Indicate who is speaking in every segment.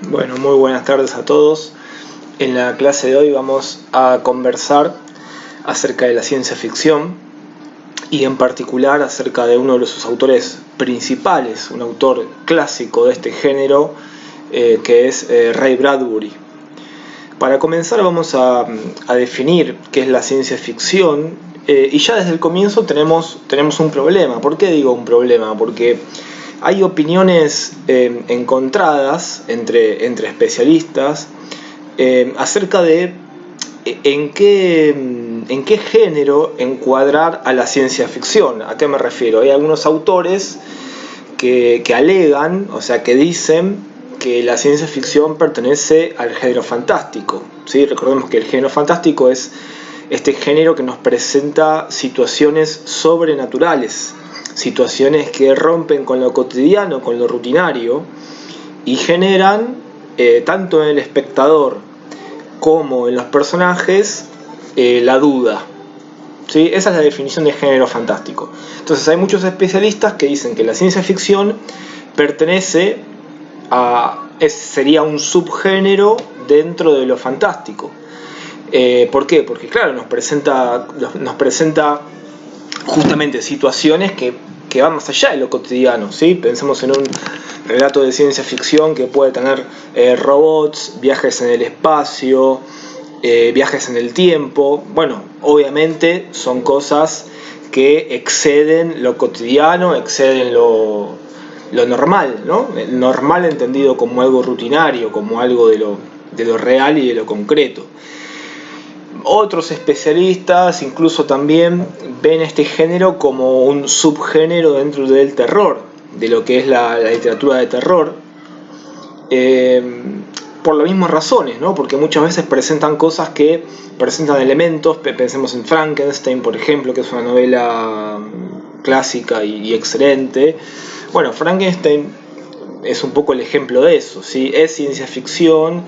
Speaker 1: Bueno, muy buenas tardes a todos. En la clase de hoy vamos a conversar acerca de la ciencia ficción y en particular acerca de uno de sus autores principales, un autor clásico de este género, que es Ray Bradbury. Para comenzar vamos a definir qué es la ciencia ficción, y ya desde el comienzo tenemos un problema. ¿Por qué digo un problema? Porque hay opiniones encontradas entre especialistas acerca de en qué género encuadrar a la ciencia ficción. ¿A qué me refiero? Hay algunos autores que alegan, o sea, que dicen que la ciencia ficción pertenece al género fantástico, ¿sí? Recordemos que el género fantástico es este género que nos presenta situaciones sobrenaturales, situaciones que rompen con lo cotidiano, con lo rutinario, y generan, tanto en el espectador como en los personajes, la duda. ¿Sí? Esa es la definición de género fantástico. Entonces hay muchos especialistas que dicen que la ciencia ficción pertenece sería un subgénero dentro de lo fantástico. ¿Por qué? Porque claro, nos presenta justamente situaciones que van más allá de lo cotidiano, ¿sí? Pensemos en un relato de ciencia ficción que puede tener robots, viajes en el espacio, viajes en el tiempo. Bueno, obviamente son cosas que exceden lo cotidiano, exceden lo normal, ¿no? El normal entendido como algo rutinario, como algo de lo real y de lo concreto. Otros especialistas incluso también ven este género como un subgénero dentro del terror, de lo que es la literatura de terror, por las mismas razones, ¿no? Porque muchas veces presentan cosas que presentan elementos. Pensemos en Frankenstein, por ejemplo, que es una novela clásica y excelente. Bueno, Frankenstein es un poco el ejemplo de eso, ¿sí? Es ciencia ficción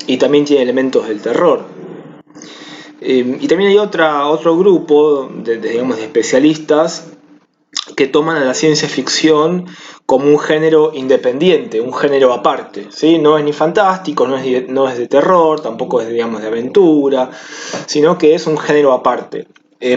Speaker 1: y también tiene elementos del terror. Y también hay otro grupo digamos, de especialistas que toman a la ciencia ficción como un género independiente, un género aparte, ¿sí? No es ni fantástico, no es de terror, tampoco es, digamos, de aventura, sino que es un género aparte.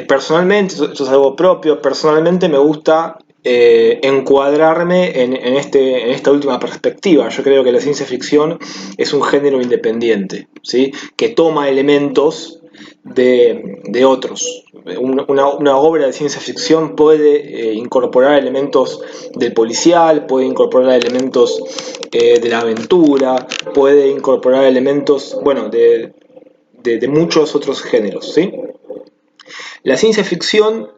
Speaker 1: Personalmente, esto es algo propio, personalmente me gusta encuadrarme en esta última perspectiva. Yo creo que la ciencia ficción es un género independiente, ¿sí? Que toma elementos de otros. Una obra de ciencia ficción puede incorporar elementos del policial, puede incorporar elementos de la aventura, puede incorporar elementos, bueno, de muchos otros géneros, ¿sí? La ciencia ficción,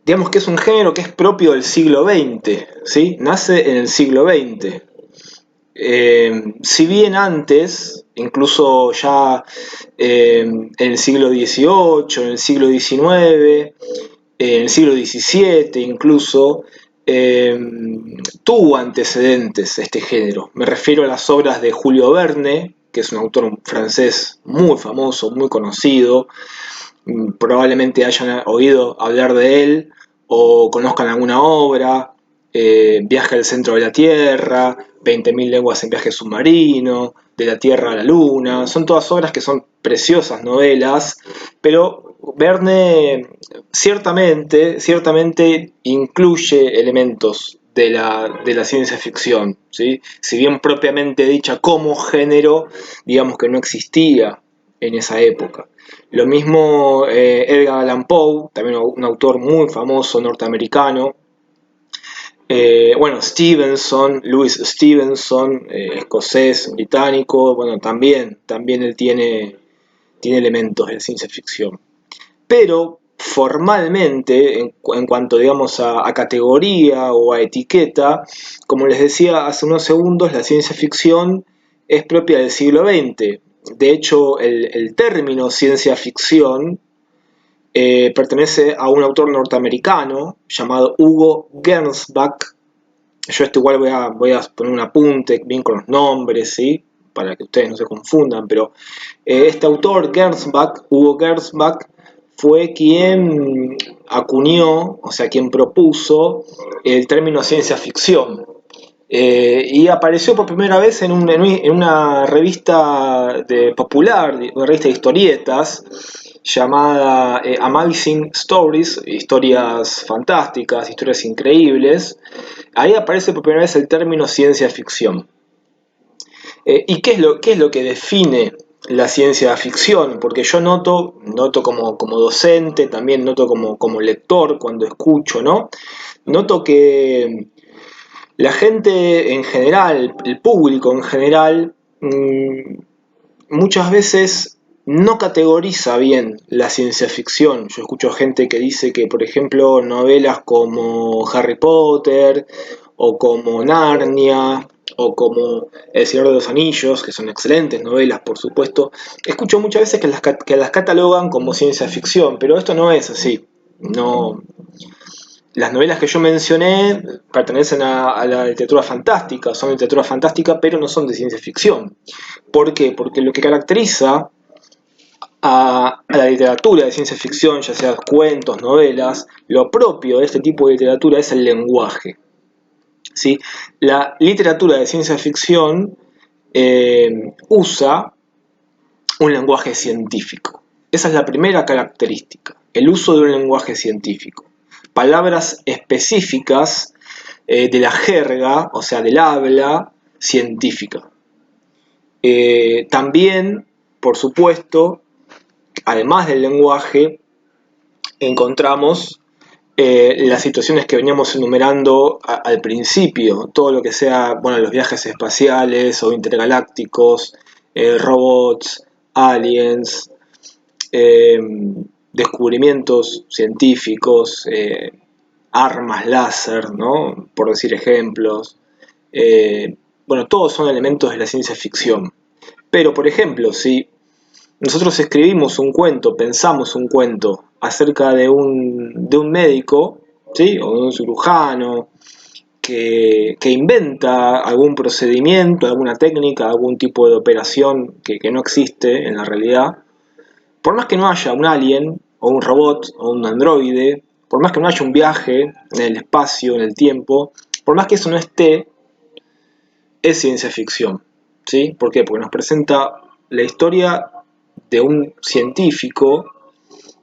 Speaker 1: digamos que es un género que es propio del siglo XX, ¿sí? Nace en el siglo XX. Si bien antes, incluso ya en el siglo XVIII, en el siglo XIX, en el siglo XVII incluso, tuvo antecedentes este género. Me refiero a las obras de Julio Verne, que es un autor francés muy famoso, muy conocido. Probablemente hayan oído hablar de él o conozcan alguna obra. Viaje al centro de la Tierra, 20.000 leguas en viaje submarino, De la Tierra a la Luna. Son todas obras que son preciosas novelas, pero Verne ciertamente incluye elementos de la ciencia ficción, ¿sí? Si bien propiamente dicha como género, digamos que no existía en esa época. Lo mismo Edgar Allan Poe, también un autor muy famoso norteamericano. Bueno, Lewis Stevenson, escocés, británico, bueno, también él tiene elementos de ciencia ficción. Pero formalmente, en cuanto digamos a categoría o a etiqueta, como les decía hace unos segundos, la ciencia ficción es propia del siglo XX. De hecho, el término ciencia ficción pertenece a un autor norteamericano llamado Hugo Gernsback. Yo igual voy a poner un apunte bien con los nombres, ¿sí? Para que ustedes no se confundan, pero este autor, Hugo Gernsback, fue quien acuñó, o sea, quien propuso el término ciencia ficción. Y apareció por primera vez en una revista popular, una revista de historietas, llamada Amazing Stories, historias fantásticas, historias increíbles. Ahí aparece por primera vez el término ciencia ficción. ¿Y qué es lo que define la ciencia ficción? Porque yo noto como docente, también noto como lector cuando escucho, ¿no? Noto que la gente en general, el público en general, muchas veces no categoriza bien la ciencia ficción. Yo escucho gente que dice que, por ejemplo, novelas como Harry Potter o como Narnia o como El Señor de los Anillos, que son excelentes novelas, por supuesto, escucho muchas veces que las catalogan como ciencia ficción, pero esto no es así. No, las novelas que yo mencioné pertenecen a la literatura fantástica, son literatura fantástica, pero no son de ciencia ficción. ¿Por qué? Porque lo que caracteriza a la literatura de ciencia ficción, ya sea cuentos, novelas, lo propio de este tipo de literatura es el lenguaje. ¿Sí? La literatura de ciencia ficción usa un lenguaje científico. Esa es la primera característica, el uso de un lenguaje científico. Palabras específicas de la jerga, o sea, del habla científica. También, por supuesto, además del lenguaje, encontramos las situaciones que veníamos enumerando al principio, todo lo que sea, bueno, los viajes espaciales o intergalácticos, robots, aliens, eh, descubrimientos científicos, armas láser, ¿no? Por decir ejemplos. Bueno, todos son elementos de la ciencia ficción. Pero, por ejemplo, si nosotros escribimos un cuento, pensamos un cuento acerca de un médico, ¿sí? O de un cirujano, que inventa algún procedimiento, alguna técnica, algún tipo de operación que no existe en la realidad, por más que no haya un alien, o un robot, o un androide, por más que no haya un viaje en el espacio, en el tiempo, por más que eso no esté, es ciencia ficción. ¿Sí? ¿Por qué? Porque nos presenta la historia de un científico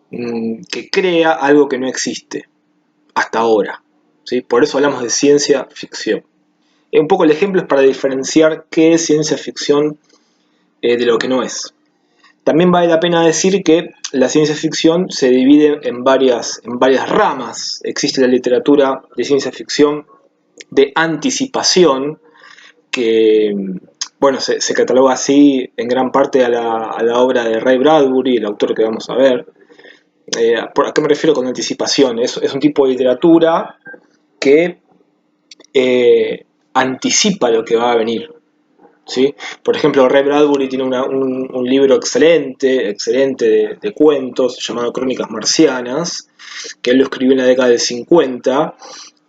Speaker 1: que crea algo que no existe hasta ahora. ¿Sí? Por eso hablamos de ciencia ficción. Un poco el ejemplo es para diferenciar qué es ciencia ficción de lo que no es. También vale la pena decir que la ciencia ficción se divide en varias ramas. Existe la literatura de ciencia ficción de anticipación, que bueno, se cataloga así en gran parte a la obra de Ray Bradbury, el autor que vamos a ver. ¿A qué me refiero con anticipación? Es un tipo de literatura que anticipa lo que va a venir. ¿Sí? Por ejemplo, Ray Bradbury tiene un libro excelente de cuentos llamado Crónicas Marcianas, que él lo escribió en la década del 50,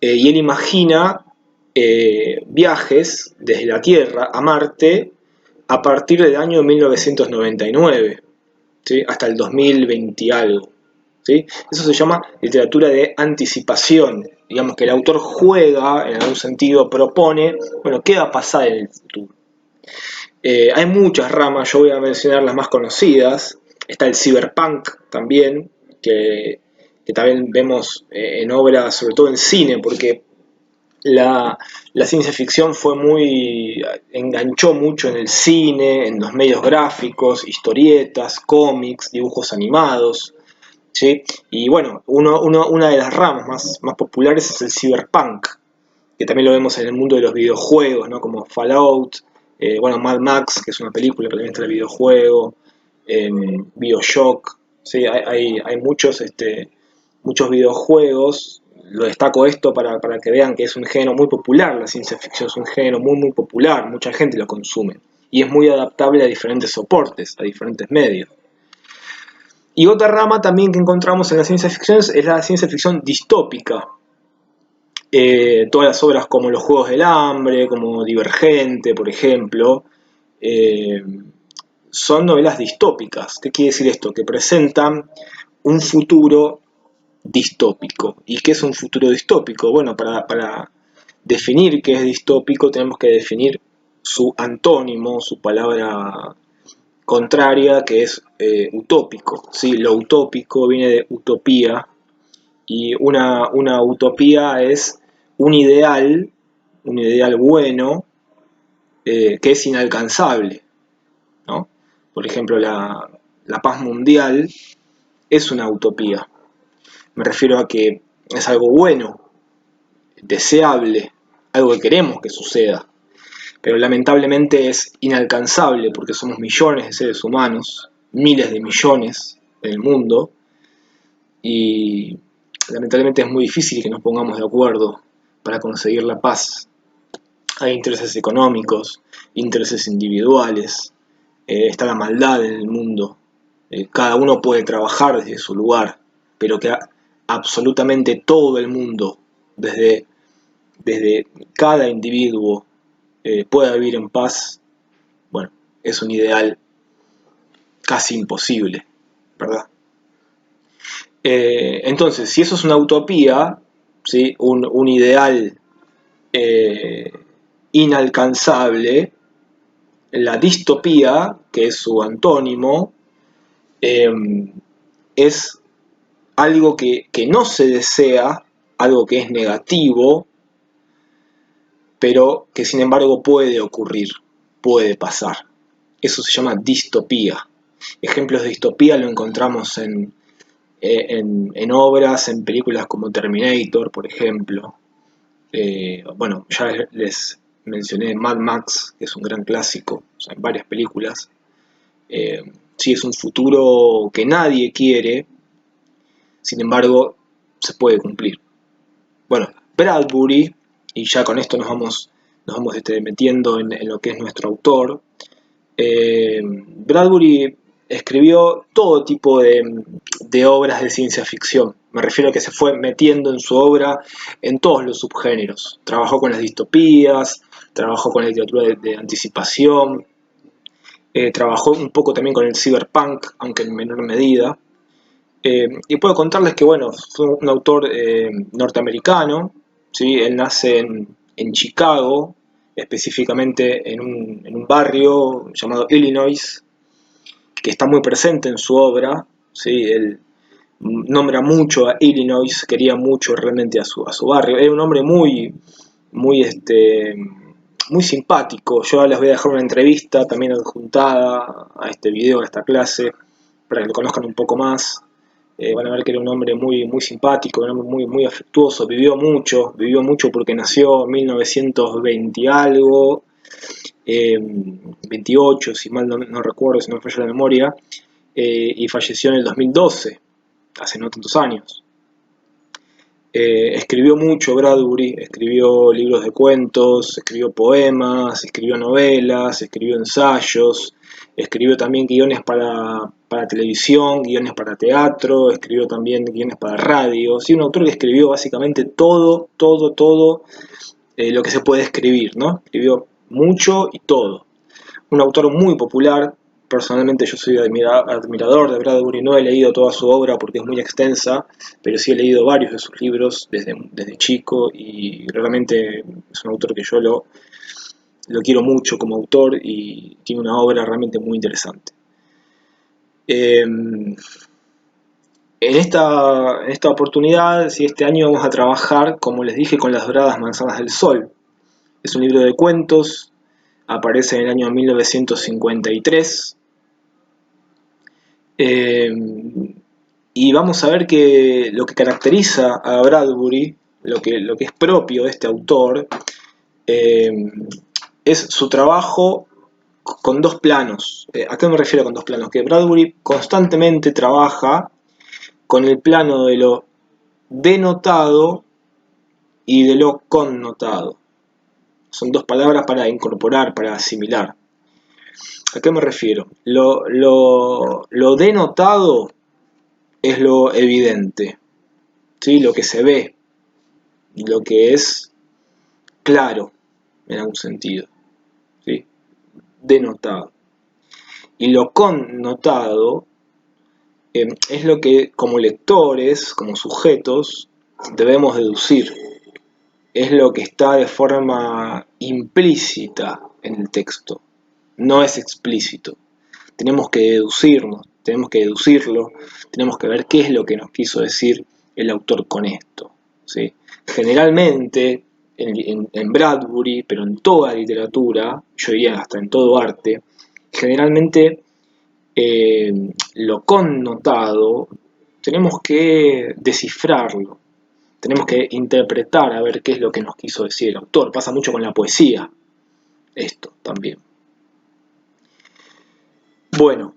Speaker 1: y él imagina viajes desde la Tierra a Marte a partir del año 1999, ¿sí? Hasta el 2020 y algo. ¿Sí? Eso se llama literatura de anticipación. Digamos que el autor juega, en algún sentido propone, bueno, ¿qué va a pasar en el futuro? Hay muchas ramas, yo voy a mencionar las más conocidas. Está el cyberpunk también, que también vemos en obras, sobre todo en cine, porque la ciencia ficción enganchó mucho en el cine, en los medios gráficos, historietas, cómics, dibujos animados, ¿sí? Y bueno, una de las ramas más populares es el cyberpunk, que también lo vemos en el mundo de los videojuegos, ¿no? Como Fallout, bueno, Mad Max, que es una película, pero también está el videojuego, BioShock, ¿sí? Hay muchos videojuegos. Lo destaco esto para que vean que es un género muy popular, la ciencia ficción es un género muy popular, mucha gente lo consume y es muy adaptable a diferentes soportes, a diferentes medios. Y otra rama también que encontramos en la ciencia ficción es la ciencia ficción distópica. Todas las obras como Los Juegos del Hambre, como Divergente, por ejemplo, eh, son novelas distópicas. ¿Qué quiere decir esto? Que presentan un futuro distópico. ¿Y qué es un futuro distópico? Bueno, definir qué es distópico, tenemos que definir su antónimo, su palabra contraria, que es utópico. ¿Sí? Lo utópico viene de utopía, y una utopía es un ideal bueno, que es inalcanzable, ¿no? Por ejemplo, la paz mundial es una utopía. Me refiero a que es algo bueno, deseable, algo que queremos que suceda, pero lamentablemente es inalcanzable porque somos millones de seres humanos, miles de millones en el mundo, y lamentablemente es muy difícil que nos pongamos de acuerdo para conseguir la paz. Hay intereses económicos, intereses individuales, está la maldad en el mundo. Cada uno puede trabajar desde su lugar, pero que absolutamente todo el mundo, desde cada individuo, pueda vivir en paz, bueno, es un ideal casi imposible, ¿verdad? Entonces, si eso es una utopía, ¿sí? un ideal inalcanzable, la distopía, que es su antónimo, es algo que no se desea, algo que es negativo, pero que sin embargo puede ocurrir, puede pasar. Eso se llama distopía. Ejemplos de distopía lo encontramos en obras, en películas como Terminator, por ejemplo. Bueno, ya les mencioné Mad Max, que es un gran clásico, o sea, en varias películas. Sí, es un futuro que nadie quiere, sin embargo, se puede cumplir. Bueno, Bradbury, y ya con esto nos vamos metiendo en lo que es nuestro autor. Bradbury escribió todo tipo de obras de ciencia ficción. Me refiero a que se fue metiendo en su obra en todos los subgéneros. Trabajó con las distopías, trabajó con la literatura de anticipación, trabajó un poco también con el cyberpunk, aunque en menor medida. Y puedo contarles que, bueno, fue un autor norteamericano, ¿sí? Él nace en Chicago, específicamente en un barrio llamado Illinois, que está muy presente en su obra, ¿sí? Él nombra mucho a Illinois, quería mucho realmente a su barrio. Era un hombre muy, muy simpático. Yo les voy a dejar una entrevista también adjuntada a este video, a esta clase, para que lo conozcan un poco más. Van a ver que era un hombre muy simpático, un hombre muy afectuoso, vivió mucho porque nació en 1920 y algo, 28, si mal no recuerdo, si no me falla la memoria, y falleció en el 2012, hace no tantos años. Escribió mucho Bradbury, escribió libros de cuentos, escribió poemas, escribió novelas, escribió ensayos, escribió también guiones para televisión, guiones para teatro, escribió también guiones para radio. Sí, un autor que escribió básicamente todo lo que se puede escribir, ¿no? Escribió mucho y todo. Un autor muy popular. Personalmente yo soy admirador de Bradbury, no he leído toda su obra porque es muy extensa, pero sí he leído varios de sus libros desde chico, y realmente es un autor que yo lo quiero mucho como autor y tiene una obra realmente muy interesante. En esta oportunidad, si este año vamos a trabajar, como les dije, con Las Doradas Manzanas del Sol. Es un libro de cuentos, aparece en el año 1953. Y vamos a ver que lo que caracteriza a Bradbury, lo que es propio de este autor, es su trabajo con dos planos. ¿A qué me refiero con dos planos? Que Bradbury constantemente trabaja con el plano de lo denotado y de lo connotado. Son dos palabras para incorporar, para asimilar. ¿A qué me refiero? Lo denotado es lo evidente, ¿sí? Lo que se ve, lo que es claro en algún sentido, ¿sí? Denotado. Y lo connotado es lo que como lectores, como sujetos, debemos deducir. es lo que está de forma implícita en el texto, no es explícito. Tenemos que deducirnos, tenemos que deducirlo, tenemos que ver qué es lo que nos quiso decir el autor con esto, ¿sí? Generalmente, en Bradbury, pero en toda literatura, yo diría hasta en todo arte, generalmente lo connotado tenemos que descifrarlo, tenemos que interpretar a ver qué es lo que nos quiso decir el autor. Pasa mucho con la poesía, esto también. Bueno,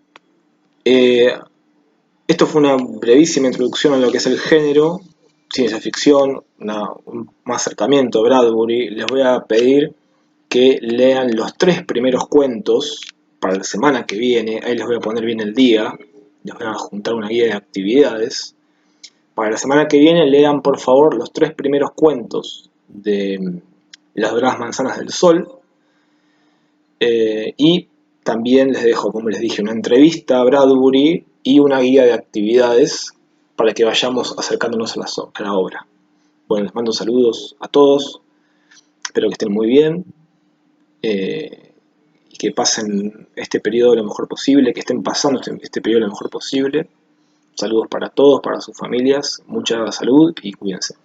Speaker 1: esto fue una brevísima introducción a lo que es el género, ciencia ficción, un acercamiento a Bradbury. Les voy a pedir que lean los 3 primeros cuentos para la semana que viene. Ahí les voy a poner bien el día, les voy a juntar una guía de actividades. Para la semana que viene lean por favor los 3 primeros cuentos de Las Doradas Manzanas del Sol. Y también les dejo, como les dije, una entrevista a Bradbury y una guía de actividades para que vayamos acercándonos a la obra. Bueno, les mando saludos a todos, espero que estén muy bien y que pasen este periodo lo mejor posible, que estén pasando este periodo lo mejor posible. Saludos para todos, para sus familias, mucha salud y cuídense.